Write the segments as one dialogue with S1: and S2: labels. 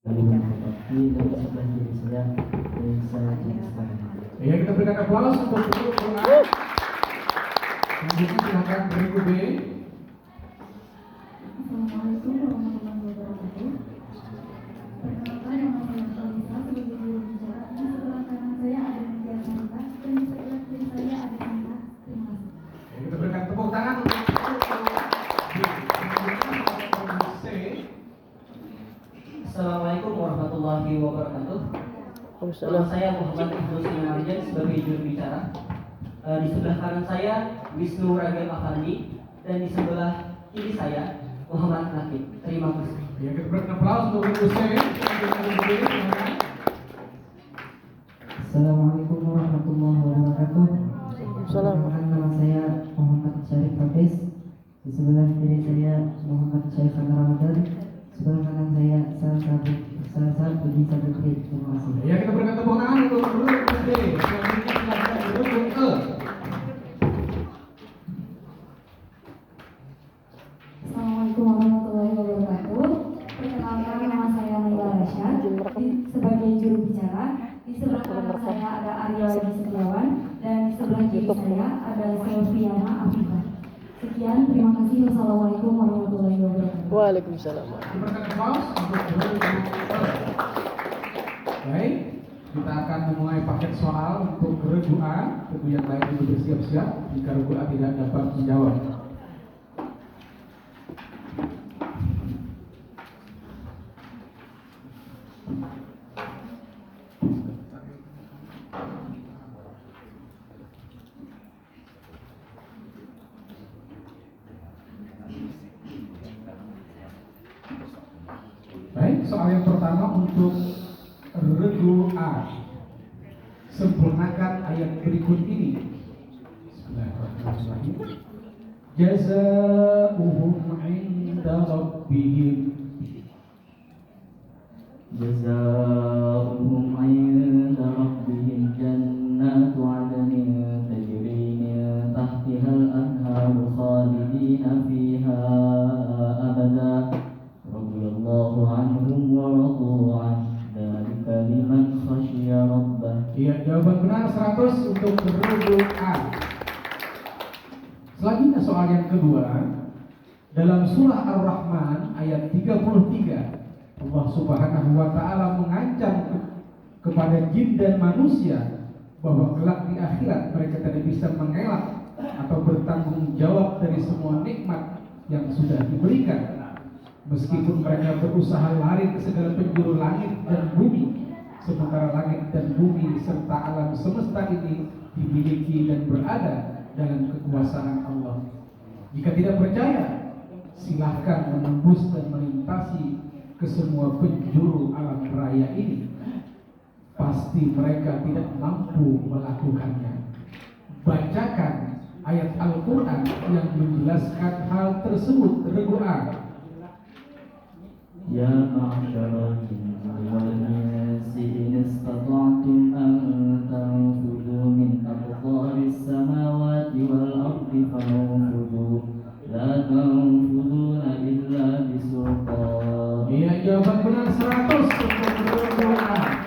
S1: Ya, kita berikan aplaus untuk guru Quran. Selanjutnya silakan Ibu B.
S2: Assalamualaikum warahmatullahi wabarakatuh. Perkenalkan, nama saya Talisa sebagai juru bicara. Di sebelah kanan saya ada Nindya Santa dan di sebelah kiri saya ada Santa. Terima kasih.
S1: Ya, kita berikan tepuk tangan untuk C.
S3: Assalamualaikum warahmatullahi wabarakatuh. Nama saya Muhammad Idrus Marjan sebagai juru bicara. Di sebelah kanan saya Wisnu Ragil Afandi dan di sebelah kiri saya Muhammad Nakib. Terima kasih.
S1: Ya, kita berikan aplaus untuk Ibu C.
S4: Assalamualaikum warahmatullahi wabarakatuh. Perkenalkan, nama saya Muhammad Syarif Hafiz. Di sebelah kiri saya Muhammad Syaifan Ramadan. Sebelah kanan saya Salsa Budisa Putri. Terima kasih.
S1: Ya, kita berikan tepuk tangan untuk guru D. Selanjutnya silakan guru E.
S2: Assalamualaikum warahmatullahi wabarakatuh. Perkenalkan, nama saya Naila Rasya sebagai juru bicara. Di sebelah kanan saya ada Arya Wadi Setiawan dan di sebelah kiri saya ada Selviana Afifah. Sekian, terima kasih. Wassalamualaikum warahmatullahi wabarakatuh.
S5: Waalaikumsalam.
S1: Berikan aplaus untuk guru E. Baik, kita akan memulai paket soal untuk regu A. Regu yang lain itu bersiap-siap jika regu A tidak dapat menjawab. Baik, soal yang pertama untuk regu A. Sempurnakan ayat berikut ini. Bismillahirrahmanirrahim. Jazaohum 'inda rabbihim.
S4: جزاؤهم عند ربهم جنات عدن تجري من تحتها الأنهار خالدين فيها أبدا رضي الله عنهم ورضوا عنه ذلك لمن خشي ربه.
S1: Iya, jawaban benar 100 untuk regu A. Selanjutnya soal yang kedua. Dalam surah Ar-Rahman ayat 33, Allah Subhanahu wa Ta'ala mengancam kepada jin dan manusia bahwa kelak di akhirat mereka tidak bisa mengelak atau bertanggung jawab dari semua nikmat yang sudah diberikan, meskipun mereka berusaha lari ke segala penjuru langit dan bumi, sementara langit dan bumi serta alam semesta ini dimiliki dan berada dalam kekuasaan Allah. Jika tidak percaya, silahkan menembus dan melintasi ke semua penjuru alam raya ini. Pasti mereka tidak mampu melakukannya. Bacakan ayat Al-Quran yang menjelaskan hal tersebut. Regu A.
S4: يا معشر الجن والإنس إن استطعتم أن تنفذوا من أقطار السماوات والأرض فانفذوا لا تنفذون إلا بسلطان.
S1: Iya, jawaban benar 100 untuk regu A.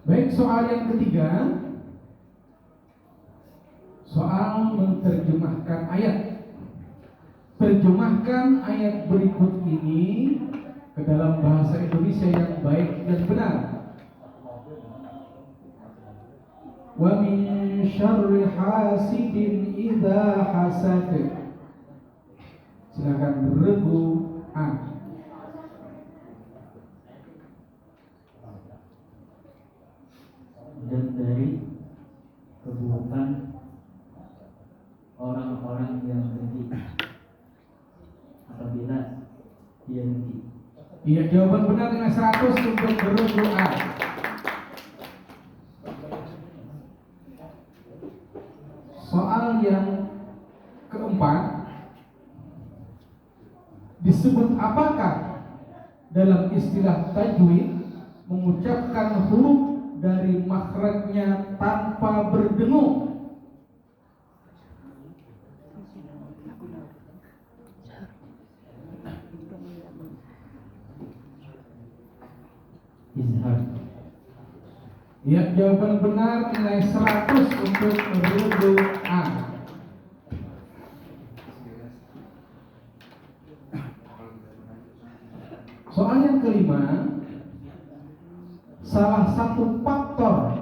S1: Baik, soal yang ketiga. Soal menerjemahkan ayat. Terjemahkan ayat berikut ini ke dalam bahasa Indonesia yang baik dan benar. Wa min syarri hasidin idza hasad. Silakan regu A.
S4: Dan dari keburukan orang-orang yang dengki apabila dia dengki.
S1: Iya, jawaban benar dengan 100 untuk regu A. Soal yang keempat, Disebut apakah dalam istilah tajwid mengucapkan huruf dari makhrajnya tanpa berdengung?
S4: Izhar.
S1: Ya, jawaban benar nilai 100 untuk Ridho A. Soal yang kelima, salah satu faktor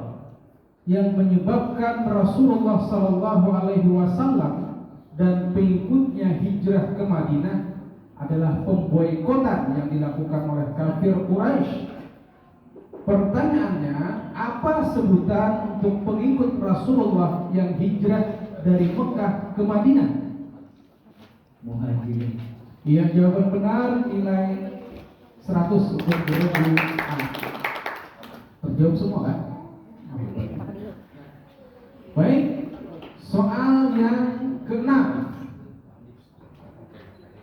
S1: yang menyebabkan Rasulullah Shallallahu Alaihi Wasallam dan pengikutnya hijrah ke Madinah adalah pemboikotan yang dilakukan oleh kafir Quraisy. Pertanyaannya, apa sebutan untuk pengikut Rasulullah yang hijrah dari Mekah ke Madinah?
S4: Muhajirin.
S1: Iya, jawaban benar nilai 100 untuk Ridho A. Terjawab semua kan? Baik, soal yang keenam.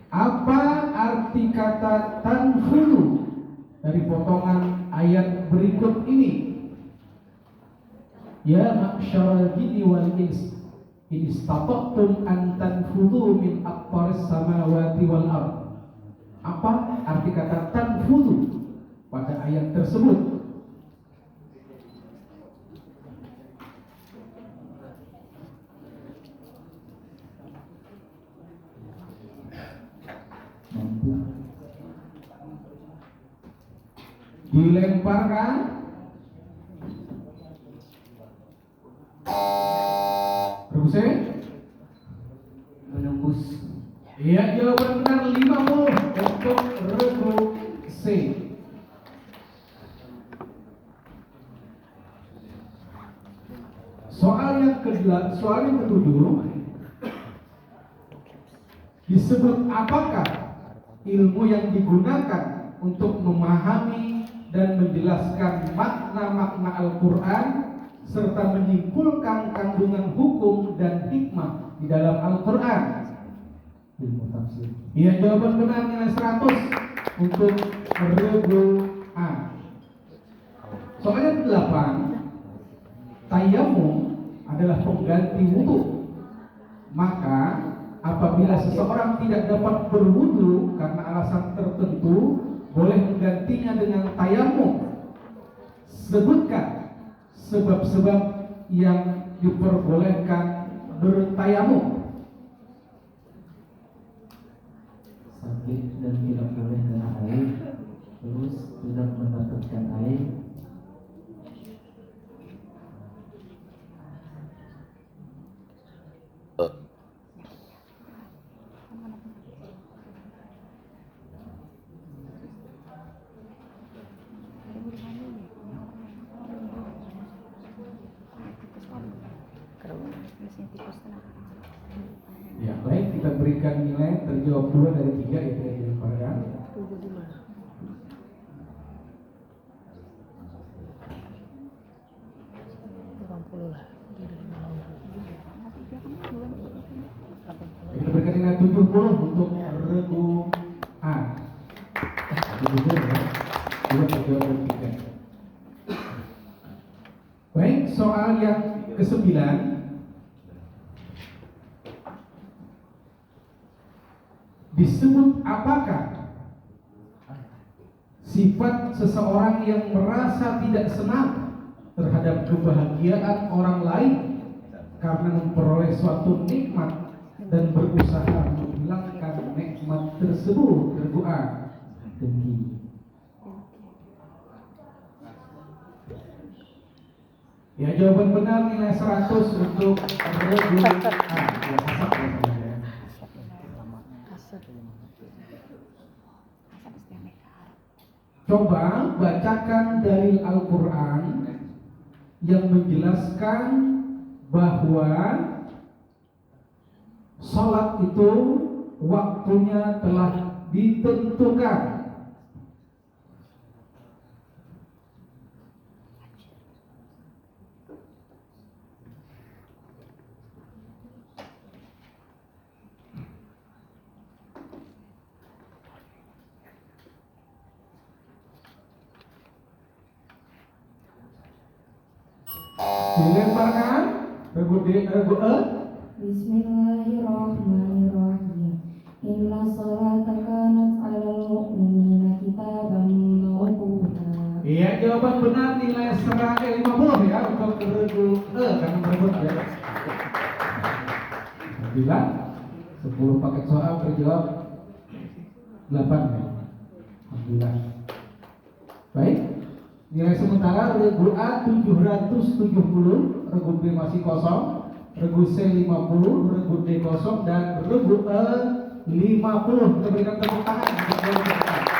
S1: Apa arti kata tanfulu dari potongan ayat berikut ini? Ya ma'syaral jinni wal ins, in istata'tum an tanfudhu min aqtaris samawati wal ard. Apa arti kata tanfudhu pada ayat tersebut?
S4: Mampu.
S1: Dilemparkan. Terus
S3: Menembus.
S1: iya, jawaban benar 50 untuk Ridho C. Soal yang ketujuh, disebut apakah ilmu yang digunakan untuk memahami dan menjelaskan makna-makna Al-Quran serta menyimpulkan kandungan hukum dan hikmah di dalam Al-Quran?
S4: Ilmu tafsir.
S1: Iya, jawaban benar nilai 100 untuk Ridho A. Soal yang ke-8, tayamum adalah pengganti wudu. Maka apabila seseorang tidak dapat berwudu karena alasan tertentu, boleh menggantinya dengan tayamum. Sebutkan sebab-sebab yang diperbolehkan bertayamum.
S4: Sakit dan tidak boleh kena air, terus tidak mendapatkan air.
S1: Ya, baik, kita berikan nilai terjawab 2 dari 3 itu yang dilemparkan. Kita berikan nilai 70 untuk Ridho A. 70 ya. 2 terjawab dari 3. Baik, soal yang ke-9. Disebut apakah sifat seseorang yang merasa tidak senang terhadap kebahagiaan orang lain karena memperoleh suatu nikmat dan berusaha menghilangkan nikmat tersebut? Berdoa.
S4: Dengki.
S1: Ya, jawaban benar nilai 100 untuk Ridho A. Ya, hasad ya, sebenarnya. Coba bacakan dalil Al-Quran yang menjelaskan bahwa salat itu waktunya telah ditentukan. Dilemparkan regu D, regu E.
S2: Bismillahirrahmanirrahim. Inna sholata kanat 'alal mu'minina kitaban mawquta.
S1: Iya, jawaban benar nilai 50 ya untuk regu E karena berebut ya. 9, 10 paket soal terjawab 8 ya. Alhamdulillah. Baik, nilai sementara regu A 770, regu B masih kosong, regu C 50, regu D kosong, dan regu E 50. Kita berikan tepuk tangan untuk regu A.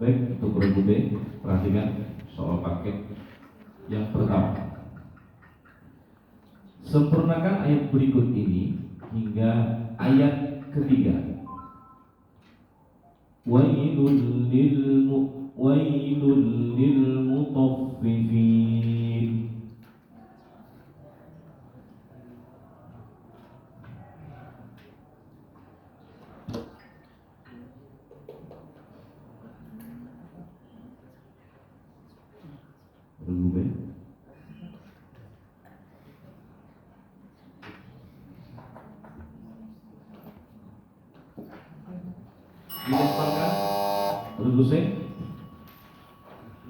S5: Baik, untuk regu B, perhatikan soal paket yang pertama. Sempurnakan ayat berikut ini hingga ayat ketiga. Wailul lil mutaffifin. Regu B. Dilemparkan regu C.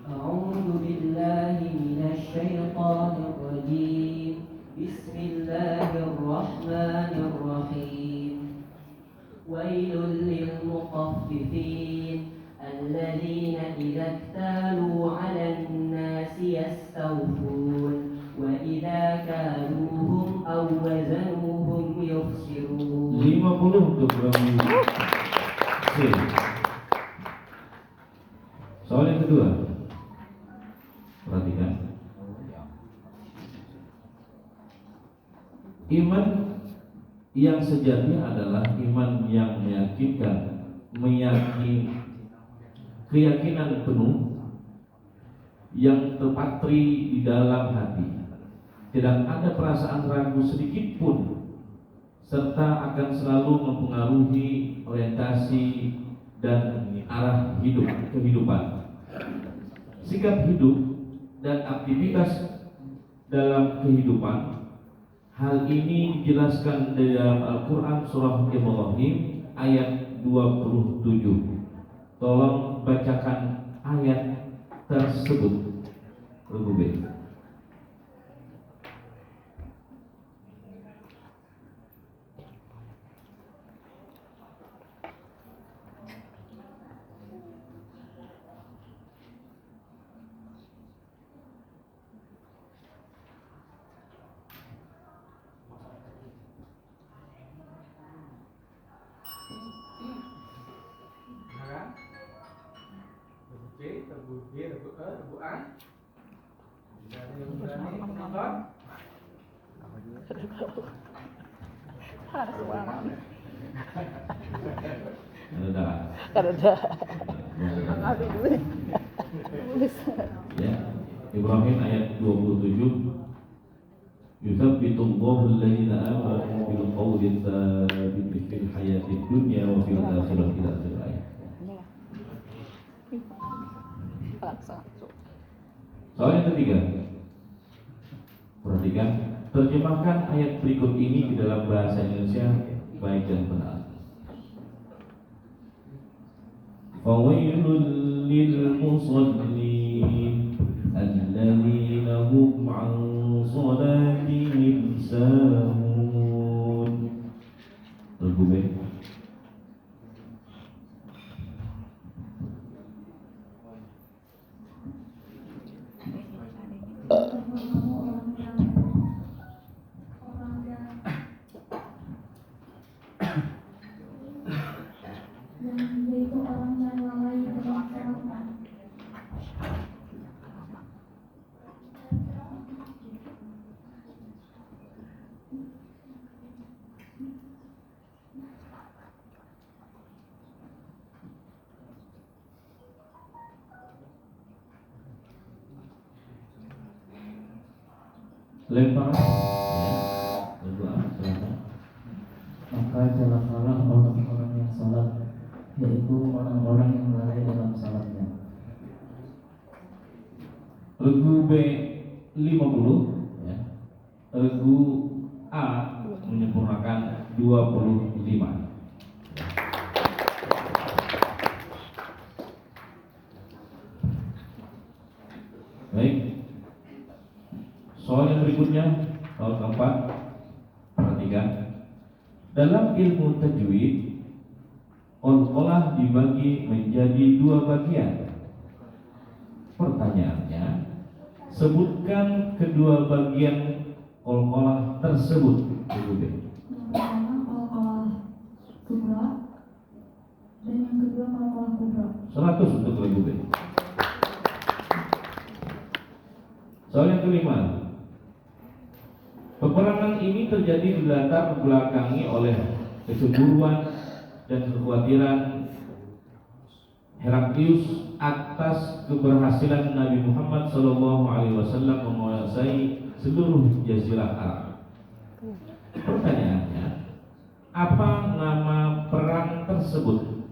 S3: A'udzu billahi minasy syaithanir rajim. Bismillahirrahmanirrahim. Wailul lil mutaffifin alladzina idza iktalu 'alan nasi yastawfun wa idza kaluhum aw wazanuhum yukhsirun.
S5: 50 untuk regu C. Soal yang kedua, perhatikan. Iman yang sejati adalah iman yang meyakinkan, keyakinan penuh yang terpatri di dalam hati. Tidak ada perasaan ragu sedikit pun, serta akan selalu mempengaruhi orientasi dan arah kehidupan. Sikap hidup dan aktivitas dalam kehidupan. Hal ini dijelaskan dalam Al-Quran surah Ibrahim ayat 27. Tolong bacakan ayat tersebut. Regu B.
S1: Regu C, regu D, regu E, regu A. Tidak ada yang berani menonton.
S5: Ya, Ibrahim ayat 27. Yuthabbitullahu alladhina amanu bil qawli tsabiti fil hayatid dunya wa fil akhirati ila akhir ayat. Soal yang ketiga, perhatikan, terjemahkan ayat berikut ini di dalam bahasa Indonesia baik dan benar. Fawailul lil musallin alladzina hum an salatihim sahun. Regu B.
S2: Yaitu orang yang lalai dalam sholatnya.
S5: Lemparan ya. Lagu A, silakan.
S4: Maka celakalah orang-orang yang salat, yaitu orang-orang yang lalai dalam salatnya.
S5: Regu B 50 ya. Regu A menyempurnakan 25. Baik. Soal yang berikutnya, soal keempat. Perhatikan. Dalam ilmu tajwid, qalqalah dibagi menjadi 2 bagian. Pertanyaannya, sebutkan kedua bagian qalqalah tersebut.
S2: Yang pertama qalqalah kubra dan yang kedua qalqalah kubra.
S5: 100 untuk lagu B. Soal yang kelima. Peperangan ini terjadi di latar belakangi oleh kecemburuan dan kekhawatiran Heraklius atas keberhasilan Nabi Muhammad SAW menguasai seluruh jazirah Arab. Pertanyaannya, apa nama perang tersebut?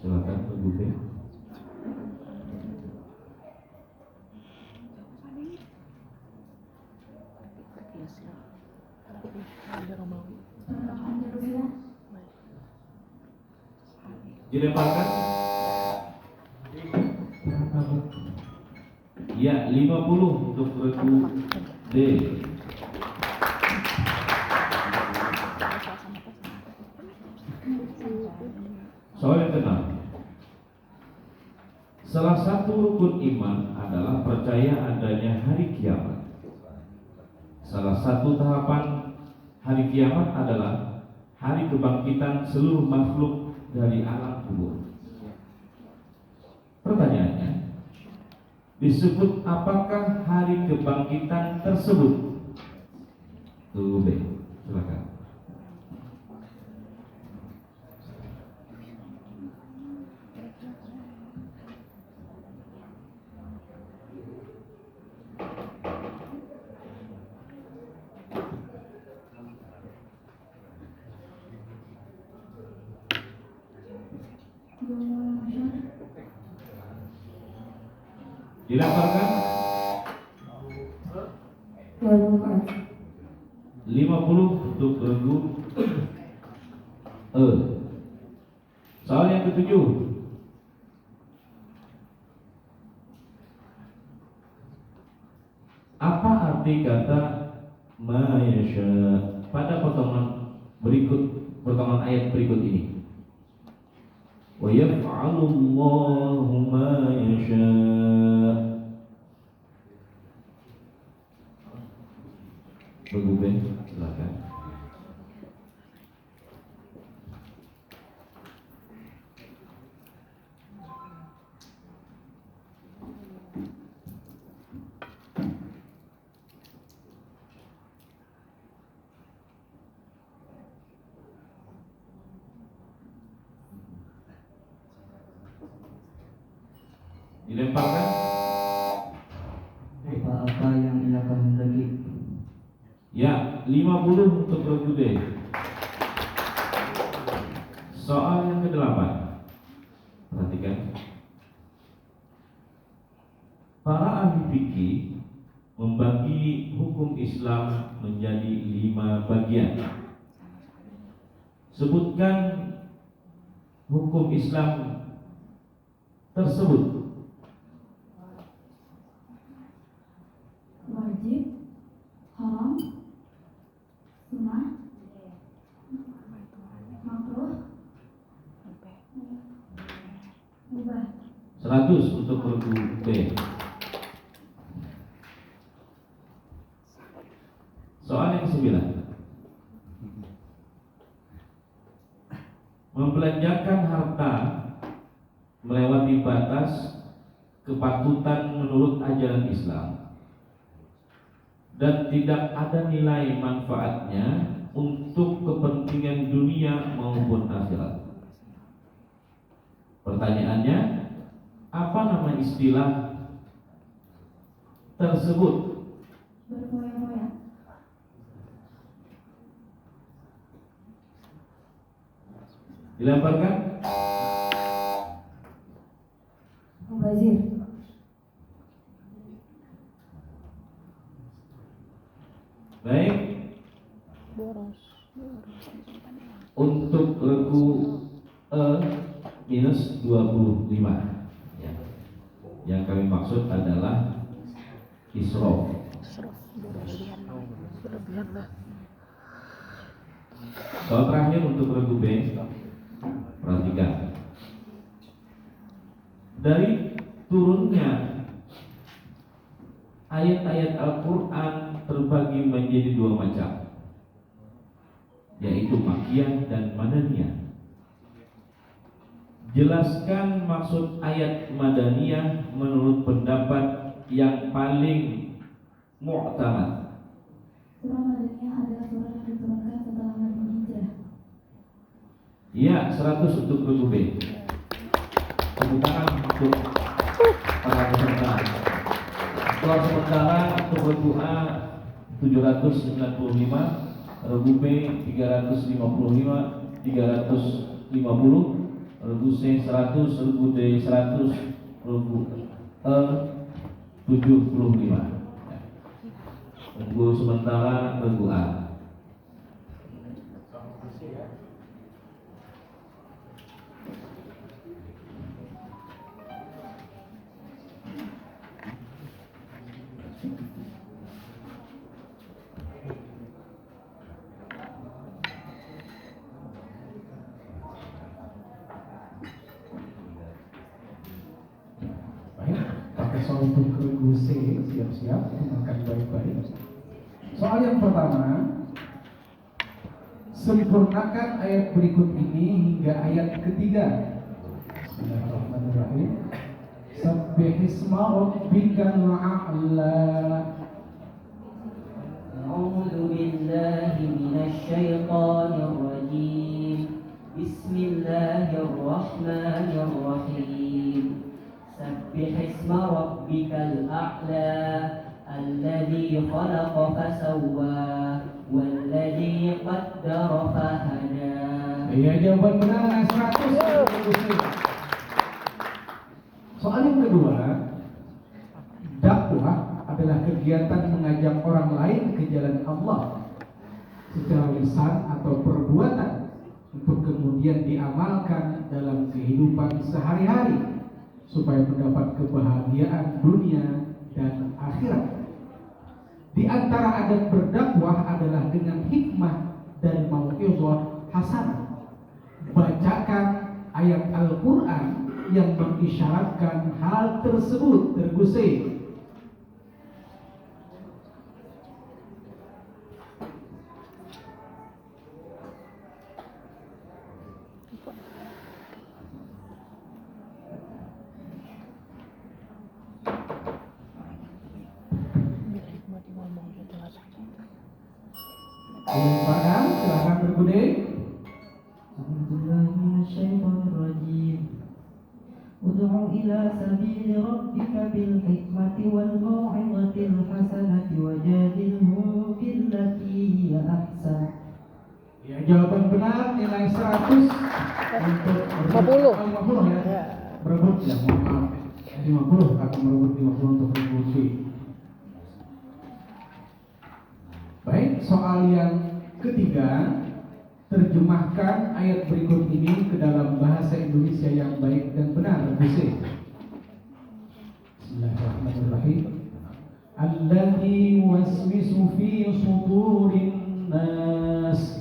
S5: Silakan Ibu B. Dilemparkan? Ya, 50 untuk regu D. Soal yang keenam. Salah satu rukun iman adalah percaya adanya hari kiamat. Salah satu tahapan hari kiamat adalah hari kebangkitan seluruh makhluk dari alam kubur. Pertanyaannya, disebut apakah hari kebangkitan tersebut? Tunggu B, silakan. Dilemparkan? 50 untuk regu E. Soal yang ketujuh. Apa arti kata ma yasha pada potongan ayat berikut ini? Wa yaf'alullahu ma yasha. Bergubeng, silakan. Dilemparkan?
S4: Apa yang ia kehendaki?
S5: Ya, 50 untuk regu D. Soal yang ke-8. Perhatikan. Para ahli fikih membagi hukum Islam menjadi 5 bagian. Sebutkan hukum Islam tersebut.
S2: Wajib, haram, sunnah, makruh, mubah.
S5: 100 untuk regu B. Soal yang 9. Membelanjakan harta melewati batas kepatutan menurut ajaran Islam dan tidak ada nilai manfaatnya untuk kepentingan dunia maupun akhirat. Pertanyaannya, apa nama istilah tersebut?
S2: Berfoya-foya.
S5: Dilemparkan?
S2: Mubazir.
S5: Baik. Untuk regu minus 25 ya. Yang kami maksud adalah israf. Soal terakhir untuk regu B, perhatikan. Dari turunnya ayat-ayat Al-Quran terbagi menjadi dua macam, yaitu Makkiyah dan Madaniyah. Jelaskan maksud ayat Madaniyah menurut pendapat yang paling mu'tamad.
S2: Surah Madaniyah adalah surah yang diturunkan setelah Nabi hijrah.
S5: Iya, 100 untuk regu B. Tepuk tangan untuk para peserta. Skor sementara untuk regu A 795, regu B 355, 350, regu C 100, regu D 100, regu E 75. Tunggu sementara regu A.
S1: Baik, pakai soal untuk regu C, siap-siap, dengarkan baik-baik. Soal yang pertama, sempurnakan ayat berikut ini hingga ayat ketiga. Bismillahirrahmanirrahim. Sabbihisma rabbikal a'la.
S3: أعوذ بالله من الشيطان الرجيم بسم الله الرحمن الرحيم سبح اسم ربك الأعلى الذي خلق فسوى والذي قدر فهدى.
S1: Iya, jawaban benar 100. Soal yang kedua, dakwah adalah kegiatan mengajak orang lain ke jalan Allah secara lisan atau perbuatan untuk kemudian diamalkan dalam kehidupan sehari-hari supaya mendapat kebahagiaan dunia dan akhirat. Di antara adab berdakwah adalah dengan hikmah dan mau'izah hasanah. Bacakan ayat Al-Quran yang mengisyaratkan hal tersebut. Tergusai. Silakan, silakan berbude.
S4: A'udzubillahi minasyaitonirrajim. Ud'u ila sabili rabbika bil hikmati wal mau'izatil hasanati wajadilhum billati hiya ahsan.
S1: Ya, jawaban benar nilai 100 untuk 50 ya. Berebut ya, mohon maaf. 50 akan merebut 50 untuk berbudi. Baik, soal yang ketiga, terjemahkan ayat berikut ini ke dalam bahasa Indonesia yang baik dan benar. Bismillahirrahmanirrahim. Alladzi yuwaswisu fi sudurin nas.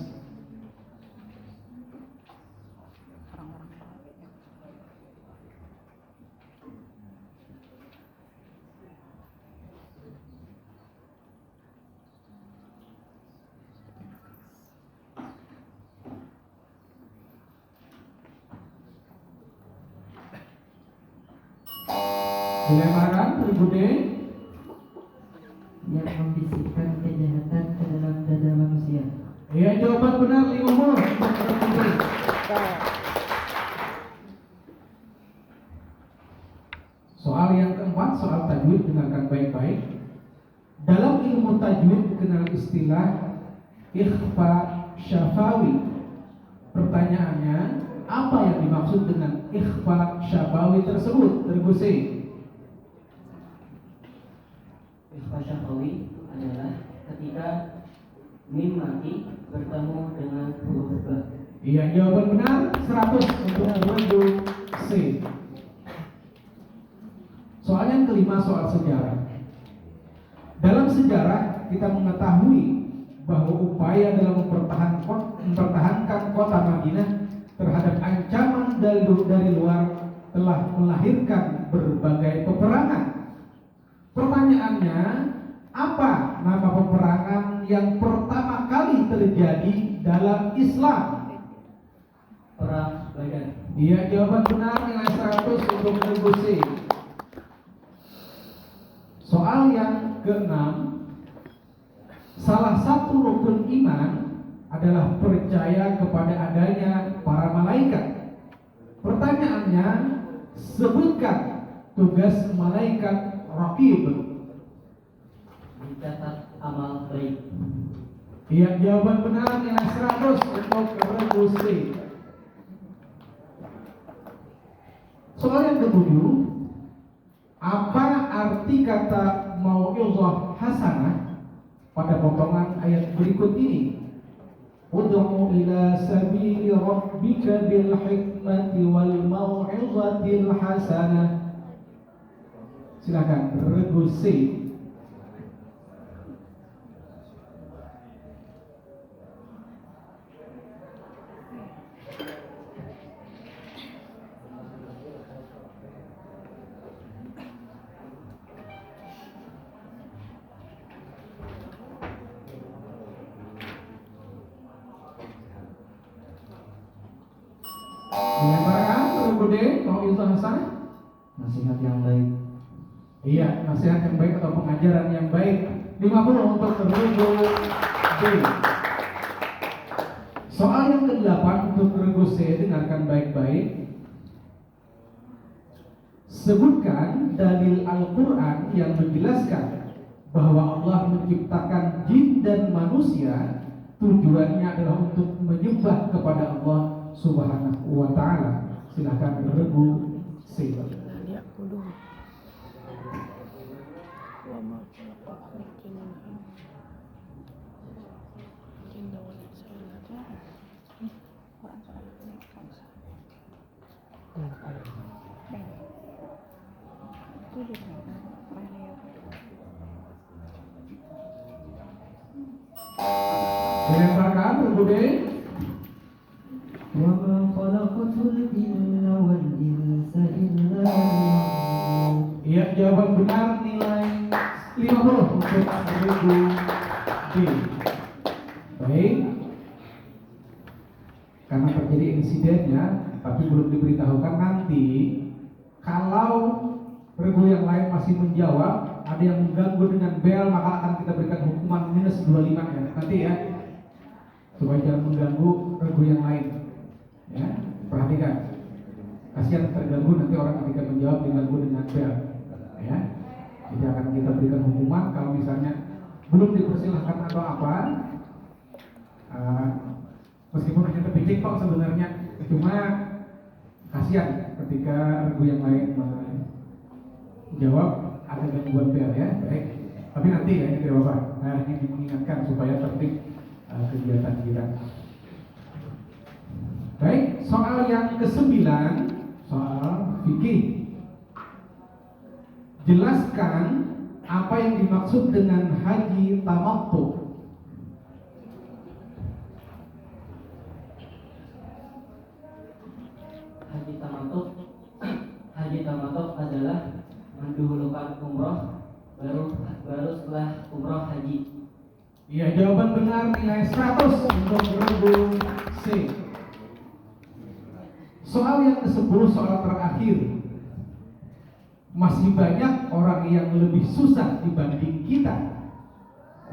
S1: Dilemparkan berikutnya.
S4: Yang membisikkan kejahatan ke dalam dada manusia.
S1: Ya, jawaban benar 50. Soal yang keempat, soal tajwid, dengarkan baik-baik. Dalam ilmu tajwid dikenal istilah ikhfa syafawi. Pertanyaannya, apa yang dimaksud dengan ikhfa syafawi tersebut? Tergusi.
S3: Ikhfa syafawi adalah ketika mim mati bertemu dengan huruf ba.
S1: Iya, jawaban benar 100 untuk Regu C. Soal yang kelima, soal sejarah. Dalam sejarah kita mengetahui bahwa upaya dalam mempertahankan kota Madinah terhadap ancaman dari luar telah melahirkan berbagai peperangan. Pertanyaannya, apa nama peperangan yang pertama kali terjadi dalam Islam?
S3: Perang Badar.
S1: Iya, jawaban benar nilai 100 untuk Regu C. Soal yang keenam, salah satu rukun iman adalah percaya kepada adanya para malaikat. Pertanyaannya, sebutkan tugas malaikat Raqib.
S3: Mencatat amal baik.
S1: Iya, jawaban benar nilai 100 untuk Regu C. Soal yang ketujuh, apa arti kata mau'izah hasanah pada potongan ayat berikut ini? Ud'u ila sabili rabbika bil hikmati wal mau'izatil hasanah. Silakan Regu C. Dilemparkan Regu D, mau'izah hasanah.
S4: Nasihat yang baik.
S1: Iya, nasihat yang baik atau pengajaran yang baik. 50 untuk Regu D. Soal yang ke-8 untuk Regu C, dengarkan baik-baik. Sebutkan dalil Al-Quran yang menjelaskan bahwa Allah menciptakan jin dan manusia tujuannya adalah untuk menyembah kepada Allah Subhanahu wa ta'ala. Silakan Regu C. Dilemparkan Regu D.
S4: Wa ma khalaqatul jinna wal insa illa liya'budun.
S1: Iya, jawaban benar nilai 50 untuk Regu D. Baik. Karena terjadi insidennya, tapi belum diberitahukan nanti. Kalau Regu yang lain masih menjawab, ada yang mengganggu dengan bel, maka akan kita berikan hukuman minus 25 ya. Nanti ya, supaya jangan mengganggu Regu yang lain. Ya, perhatikan. Kasihan terganggu nanti orang ketika menjawab diganggu dengan bel. Ya, jadi akan kita berikan hukuman kalau misalnya belum dipersilahkan atau apa. Meskipun hanya terpicik kok sebenarnya, cuma kasihan ketika Regu yang lain menjawab ada gangguan bel ya. Baik, tapi nanti ya ini tidak apa-apa. Nah, ini mengingatkan supaya tertib kegiatan kita. Baik, soal yang ke-9, soal fikih. Jelaskan apa yang dimaksud dengan haji tamattu.
S3: Haji tamattu adalah mendahulukan umroh baru setelah umroh haji.
S1: Iya, jawaban benar nilai 100 untuk Regu C. Soal yang ke-10, soal terakhir. Masih banyak orang yang lebih susah dibanding kita.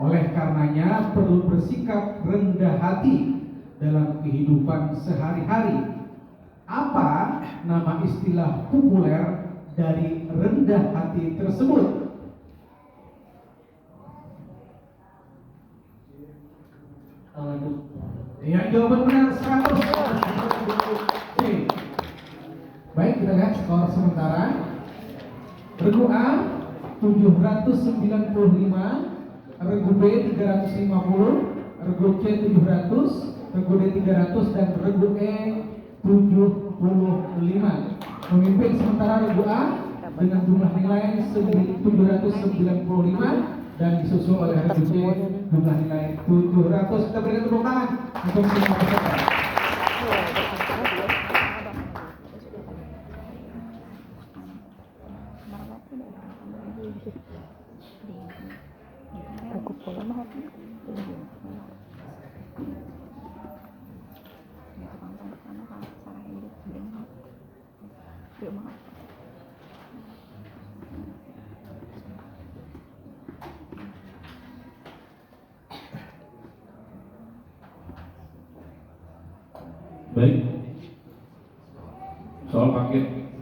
S1: Oleh karenanya perlu bersikap rendah hati dalam kehidupan sehari-hari. Apa nama istilah populer dari rendah hati tersebut? Yang jawaban benar 100. Oke. Baik, kita lihat skor sementara. Regu A 795, regu B 350, regu C 700, regu D 300 dan regu E 75. Memimpin sementara regu A dengan jumlah nilai 795 dan disusul oleh regu C jumlah nilai 700. Kita berikan tepuk tangan untuk semua peserta.
S5: Baik, soal paket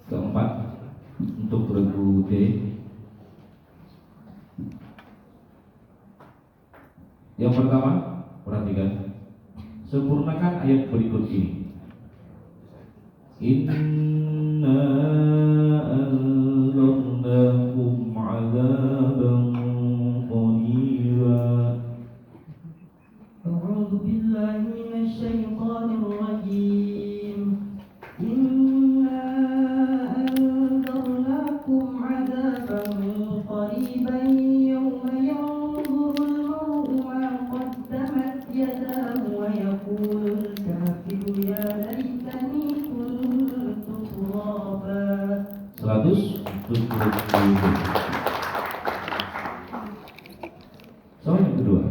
S5: keempat untuk regu D. Yang pertama, perhatikan, sempurnakan ayat berikut ini. Inna anzarnakum azaban qariba.
S6: أعوذ بالله من الشيطان الرجيم إنا أنذرناكم عذابا قريبا يوم ينظر المرء ما قدمت يداه ويقول الكافر يا ليتني كنت ترابا.
S5: 100 untuk regu. Soal yang kedua,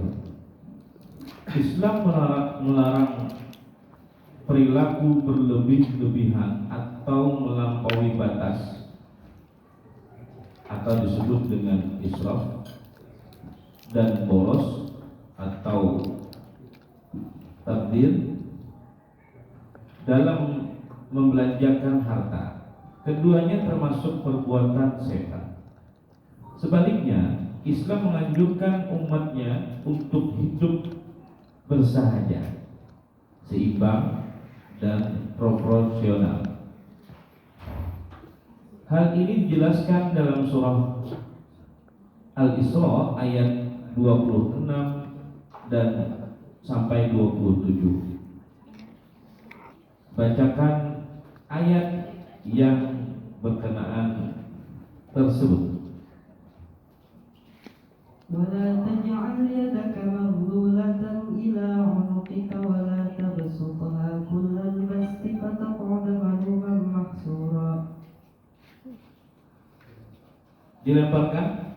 S5: Islam melarang perilaku berlebih-lebihan atau melampaui batas atau disebut dengan israf dan boros atau tabdir dalam membelanjakan harta. Keduanya termasuk perbuatan setan. Sebaliknya, Islam menganjurkan umatnya untuk hidup bersahaja, seimbang dan proporsional. Hal ini dijelaskan dalam surah Al-Isra ayat 26 dan sampai 27. Bacakan ayat yang berkenaan tersebut.
S6: ولا تجعل يدك مغلولة إلى عنقك ولا تبسطها كل البسط فتقعد ملوما محسورا.
S5: Dilemparkan.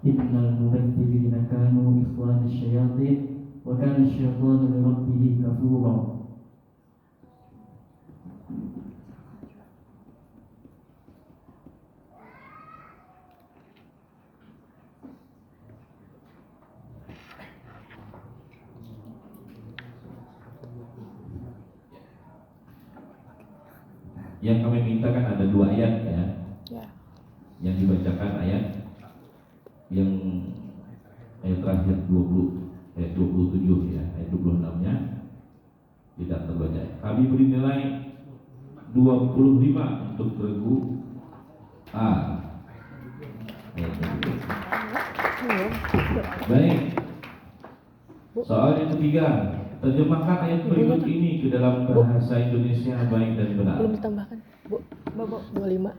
S6: إن المبذرين كانوا إخوان الشياطين وكان الشيطان لربه كفورا.
S5: Yang kami mintakan ada 2 ayat ya. Yang dibacakan ayat yang ayat terakhir 20 ayat 27 ya, ayat 26-nya tidak terbaca. Kami beri nilai 25 untuk regu A. Baik. Soal yang ketiga, terjemahkan ayat berikut ini ke dalam bahasa Indonesia baik dan benar.
S7: Belum ditambahkan, Bu. 25.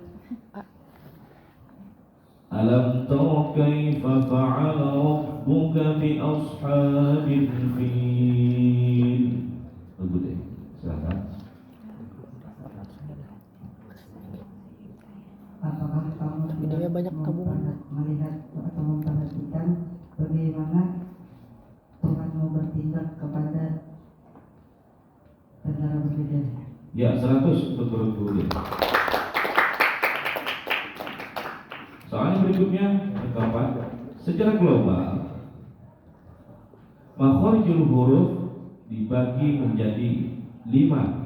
S5: Alam tara kaifa fa'ala rabbuka bi ashabil fil. Tunggu deh, silakan.
S4: Apakah melihat atau memperhatikan bagaimana Tuhan mau bertindak kepada negara berbeda.
S5: Ya, 100 untuk guru-guru. Soalnya berikutnya yang keempat, secara global makhorijul huruf dibagi menjadi 5.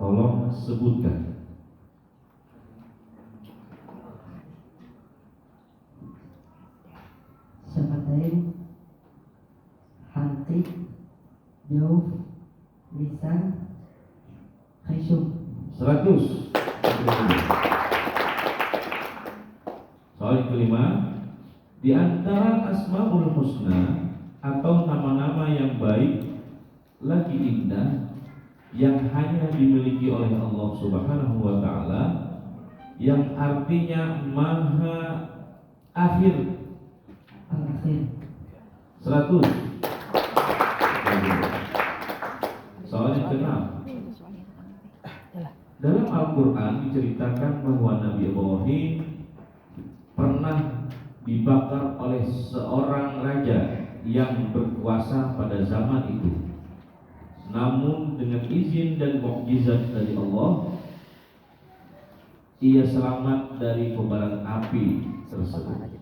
S5: Tolong sebutkan.
S4: Syafatain, hantik, jauh, lisan, khasyum.
S5: 100. Soal yang kelima, di antara Asmaul Husna atau nama-nama yang baik lagi indah yang hanya dimiliki oleh Allah Subhanahu wa taala, yang artinya Maha Akhir.
S4: Al-akhir.
S5: 100. Soal yang keenam, dalam Al-Quran diceritakan bahwa Nabi Ibrahim pernah dibakar oleh seorang raja yang berkuasa pada zaman itu. Namun dengan izin dan mukjizat dari Allah, ia selamat dari kobaran api tersebut.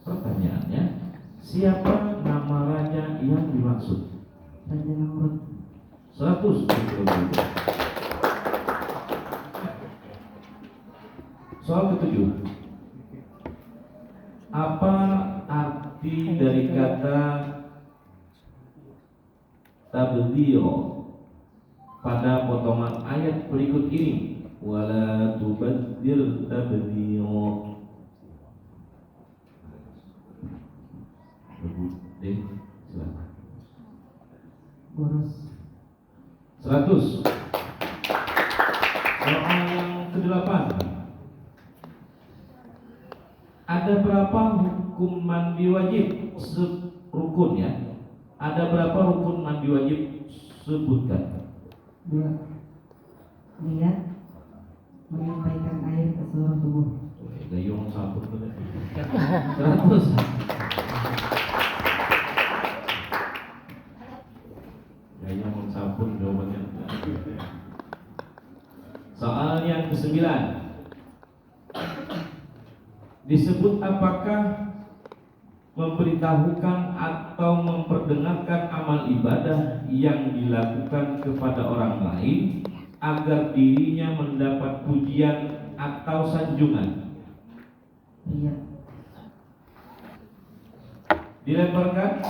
S5: Pertanyaannya, siapa nama raja yang dimaksud?
S4: Raja Namrud.
S5: 100. Soal ketujuh, apa arti dari kata tabdhiro pada potongan ayat berikut ini? Wala tubadzir tabdhiro. Silakan.
S4: Boros.
S5: 100. Soal yang ke-8, ada berapa hukum mandi wajib? Rukun ya. Ada berapa rukun mandi wajib? Sebutkan.
S4: 2. Niat menyampaikan air ke seluruh tubuh.
S5: Gayung sabun 100. Gayung sabun jawabannya. Soal yang ke-9, disebut apakah memberitahukan atau memperdengarkan amal ibadah yang dilakukan kepada orang lain agar dirinya mendapat pujian atau sanjungan?
S4: Iya.
S5: Dilemparkan.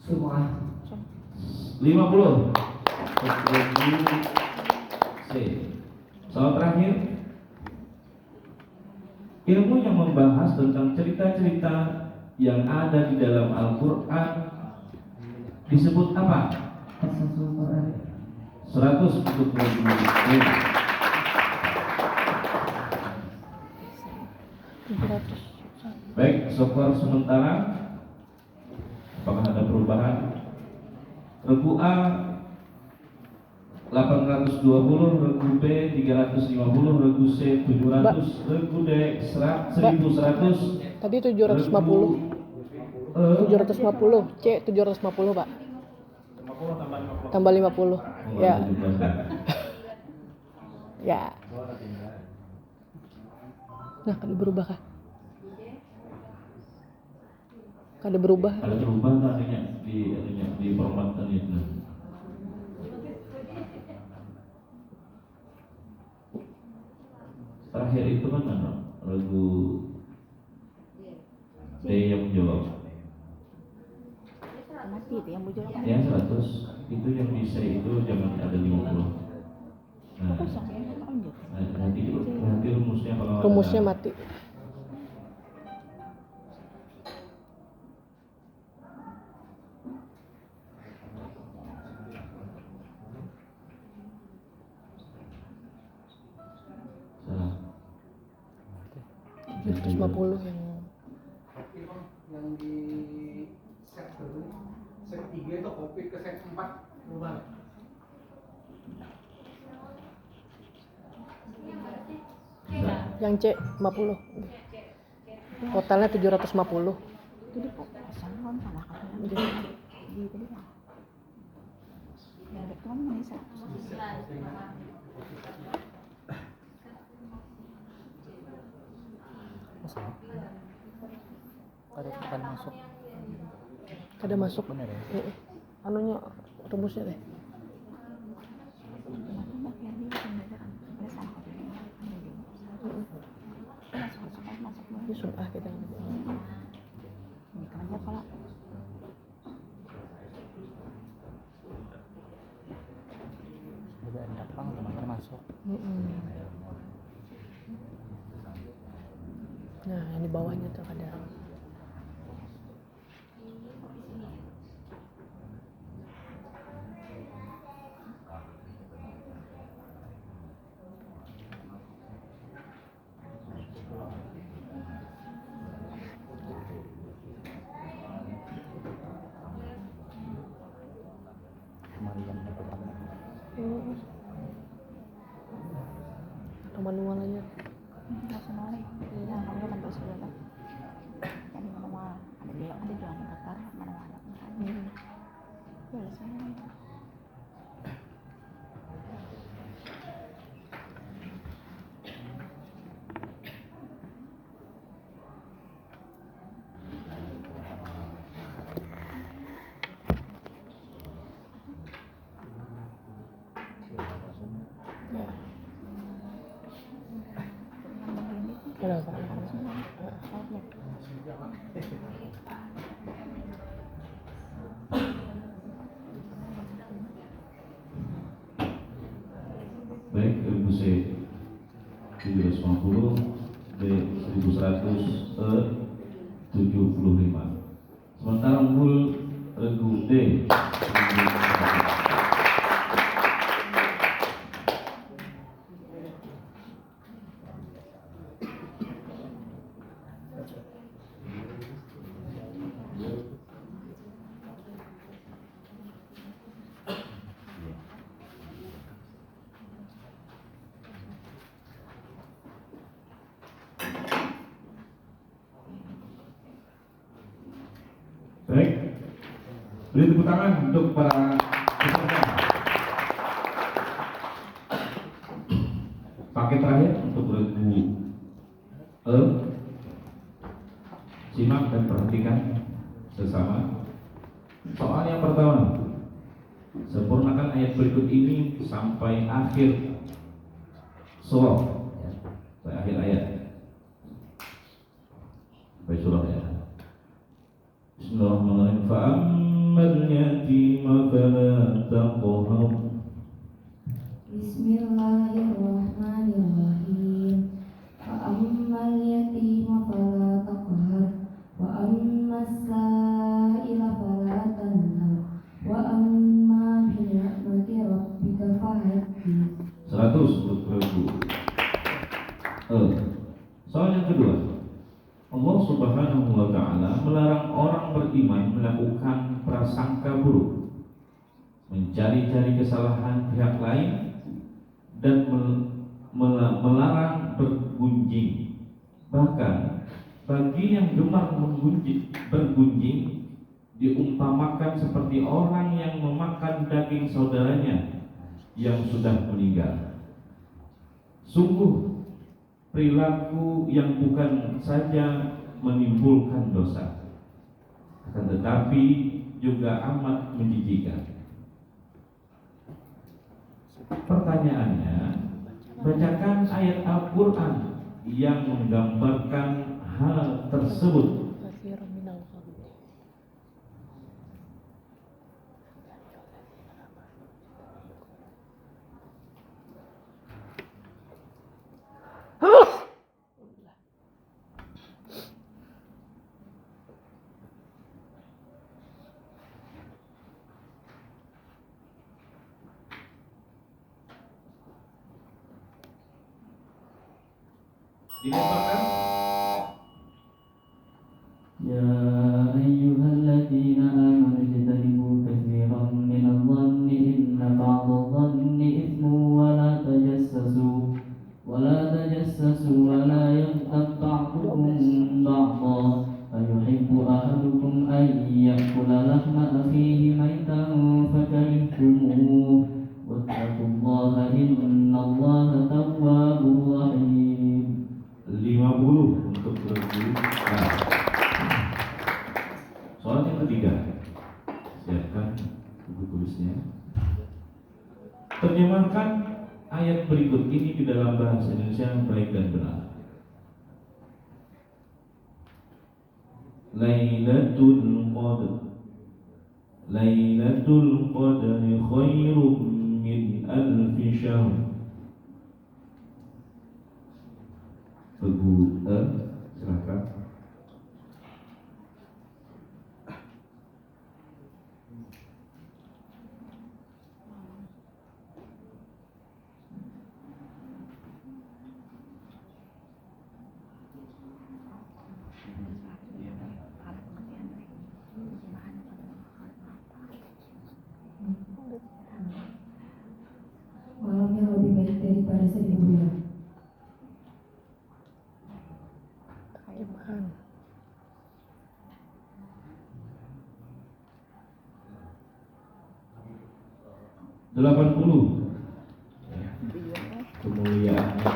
S4: Semua.
S5: 50. C. Soal terakhir, ilmu yang membahas tentang cerita-cerita yang ada di dalam Al-Quran disebut apa?
S4: Qasasul Quran.
S5: 100 untuk guru-guru. Baik, skor sementara. Apakah ada perubahan? Regu A 820, regu B 350, regu C 700, regu D 1100.
S7: Tadi 750. 750, C 750, Pak. Tambah 50. Ya. Ya. Nah, kada berubah kah? Kada berubah.
S5: Ada perubahan tadinya di perempatan itu. Terakhir itu kan mana? Regu D yang menjawab.
S8: Mati itu yang menjawab.
S5: Ya 100. Itu yang bisa itu jangan ada 50. Nah, nanti rumusnya kalau
S7: Rumusnya
S5: ada,
S7: mati.
S5: salah.
S7: 750
S1: yang di set dulu, set 3 itu kopi ke set 4 berubah.
S7: Yang C 50. Totalnya 750.
S8: Jadi po, sama pala ka lang.
S7: Jadi,
S8: Di tadi lah. Ya, betul kan bisa.
S6: Ada bukan masuk.
S7: kada masuk.
S6: Bener ya?
S7: Anunya rumusnya deh.
S8: Kenapa Ferdi bikin beneran? Udah salah kok ini. Masuk.
S7: Ini sudah kita.
S8: Ini kan aja pala.
S6: Juga enak bang, teman-teman masuk.
S7: Nah, yang di bawahnya tuh ada.
S6: Kemarin dapat
S7: Atau manual aja.
S8: Langsung oleh. Iya, kamu kan terus udah. Jadi manual. Ada jual motor manual. Ya, sana.
S7: Kenapa?
S5: Baik, ilmu C 750, B 1100, E 75. Sementara unggul regu D 1000. Baik, beri tepuk tangan untuk para peserta. Paket terakhir untuk regu E. Simak dan perhatikan sesama. Soal yang pertama, sempurnakan ayat berikut ini sampai akhir surah, sampai akhir ayat, sampai surah ya. Bismillahirrahmanirrahim. Fa'ammal yatima fala taqhar.
S2: Bismillahirrahmanirrahim. Fa'ammal yatima fala taqhar wa ammas sa'ila fala tanhar wa amma bi ni'mati rabbika fahaddith.
S5: 100 untuk regu Soal yang kedua, Allah Subhanahu wa Ta'ala melarang orang beriman melakukan prasangka buruk, mencari-cari kesalahan pihak lain, dan melarang bergunjing. Bahkan bagi yang gemar bergunjing diumpamakan seperti orang yang memakan daging saudaranya yang sudah meninggal. Sungguh perilaku yang bukan saja menimbulkan dosa, akan tetapi juga amat menjijikan. Pertanyaannya, bacakan ayat Al-Quran yang menggambarkan hal tersebut.
S7: Katsiran minal qalbi.
S5: Dilemparkan.
S6: يا أيها الذين آمنوا اجتنبوا كثيرا من الظن إن بعض الظن إثم ولا تجسسوا ولا
S5: ayat berikut ini di dalam bahasa Indonesia baik dan benar. Lailatul Qadar, Lailatul Qadri khairum min alfi syahr. Ibu, silakan.
S2: Malam yang lebih baik daripada 1000 bulan.
S7: Iman.
S5: Delapan puluh. Kemuliaannya.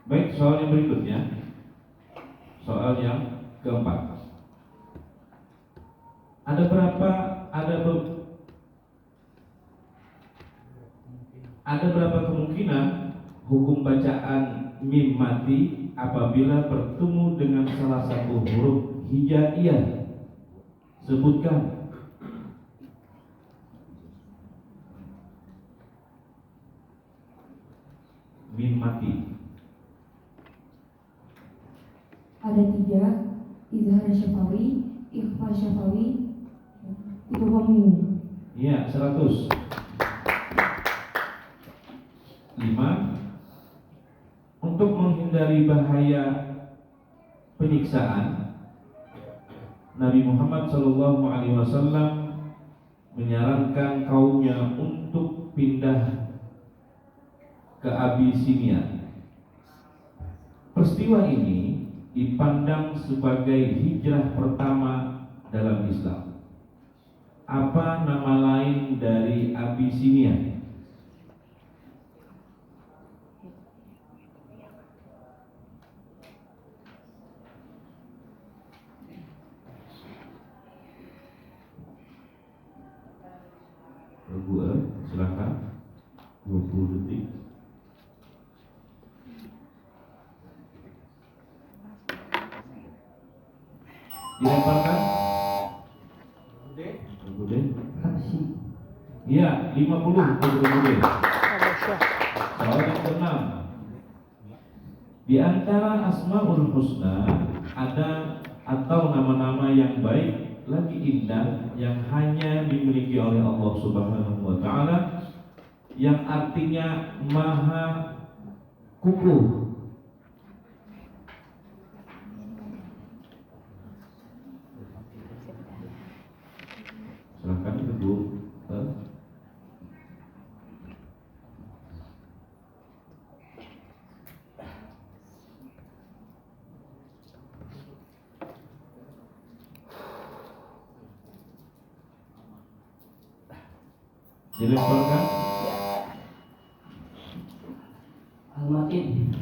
S5: Baik, soal yang berikutnya. Soal yang keempat. Ada berapa kemungkinan hukum bacaan mim mati apabila bertemu dengan salah satu huruf hijaiyah? Sebutkan. Mim mati.
S2: Ada 3, izhar syafawi, ikhfa syafawi, itu mim.
S5: Iya, 100. 5. Untuk menghindari bahaya penyiksaan, Nabi Muhammad SAW menyarankan kaumnya untuk pindah ke Abisinia. Peristiwa ini dipandang sebagai hijrah pertama dalam Islam. Apa nama lain dari Abisinia? Silakan. 20 detik. Dilemparkan. Bude. Iya, 50 Bude. Soal yang ke-6. Di antara Asmaul Husna ada atau nama-nama yang baik lagi indah yang hanya dimiliki oleh Allah Subhanahu wa taala, yang artinya maha kukuh. Silakan Ibu. Dilemparkan.
S3: Al-Matin.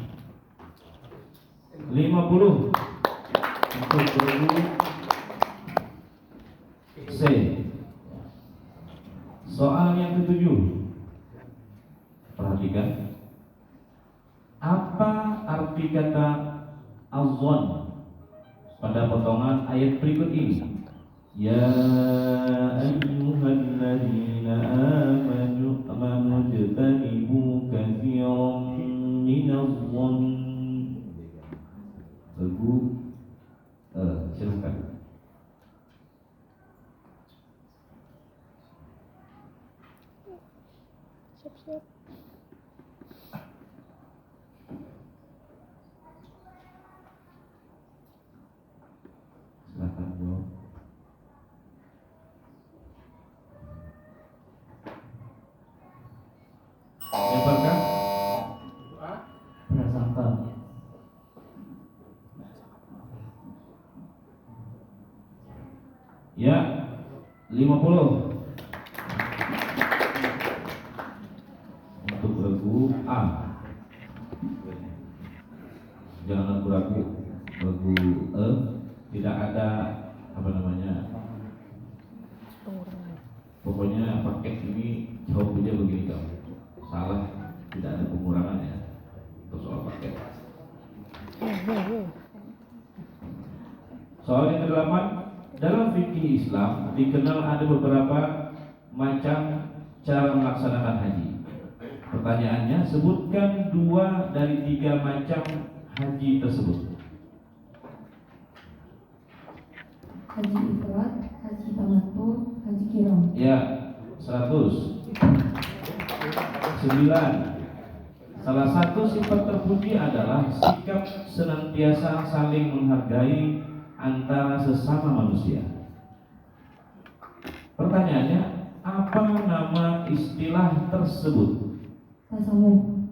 S5: 50 untuk guru C. Soal yang ke-7. Perhatikan. Apa arti kata azwan pada potongan ayat berikut ini? Ya ayyuhalladzina amanu jtanibu katsiran minadh-dhann. Ibu, silakan.
S7: Siap-siap.
S5: Silakan jawab. Lemparkan.
S3: Prasangka.
S5: Ya, 50 untuk regu A. Jangan ragu-ragu. Regu E tidak ada apa namanya.
S7: Pengurangan.
S5: Pokoknya paket ini jawabnya begini kamu. Salah, tidak ada pengurangan ya untuk soal paket. Soal yang ke-8, dalam fikih Islam dikenal ada beberapa macam cara melaksanakan haji. Pertanyaannya, sebutkan 2 dari 3 macam haji tersebut.
S2: Haji ifrad, haji tamattu, haji kiram.
S5: Ya, 100. 9. Salah satu sifat terpuji adalah sikap senantiasa saling menghargai antara sesama manusia. Pertanyaannya, apa nama istilah tersebut?
S2: Tasawuf.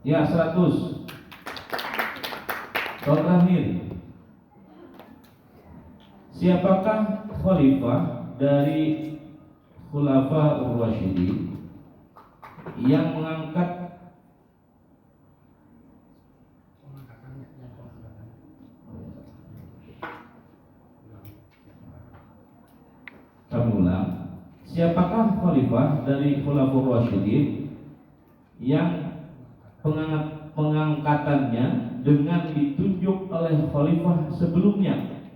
S5: Ya, 100. Soal terakhir, siapakah khalifah dari Khulafa Ar-Rasyidin yang mengangkat siapakah khalifah dari Khulafaur Rasyidin yang pengangkatannya dengan ditunjuk oleh khalifah sebelumnya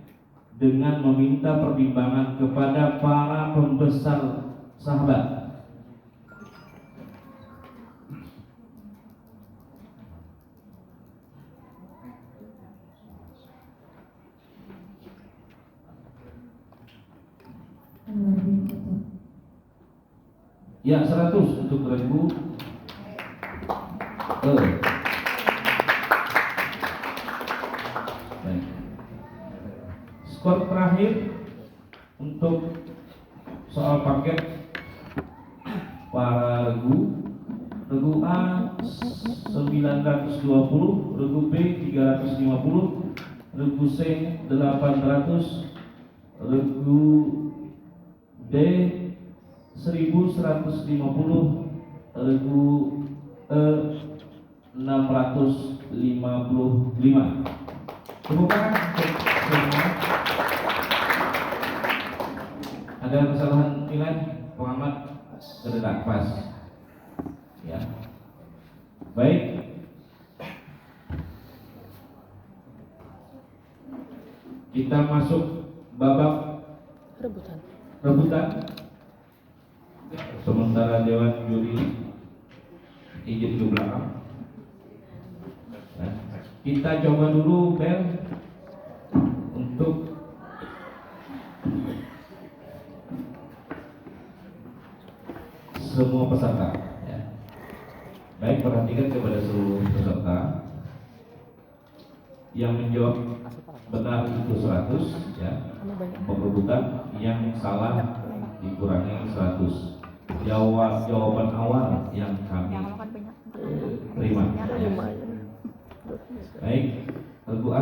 S5: dengan meminta pertimbangan kepada para pembesar sahabat? Ya, 100 untuk 2000. Baik. Skor terakhir untuk soal paket para regu. Regu A 920, regu B 350, regu C 800, regu D 1150, regu E 655. Tepuk tangan untuk semua. Ada kesalahan nilai pengamat tidak pas. Ya. Baik. Kita masuk babak rebutan. Sementara Dewan Juri izin ke belakang. Nah, kita coba dulu bel untuk semua peserta. Ya. Baik, perhatikan kepada seluruh peserta. Yang menjawab benar itu 100, ya. Perebutan, yang salah dikurangi 100. Jawaban awal yang kami terima. Baik, Regu A,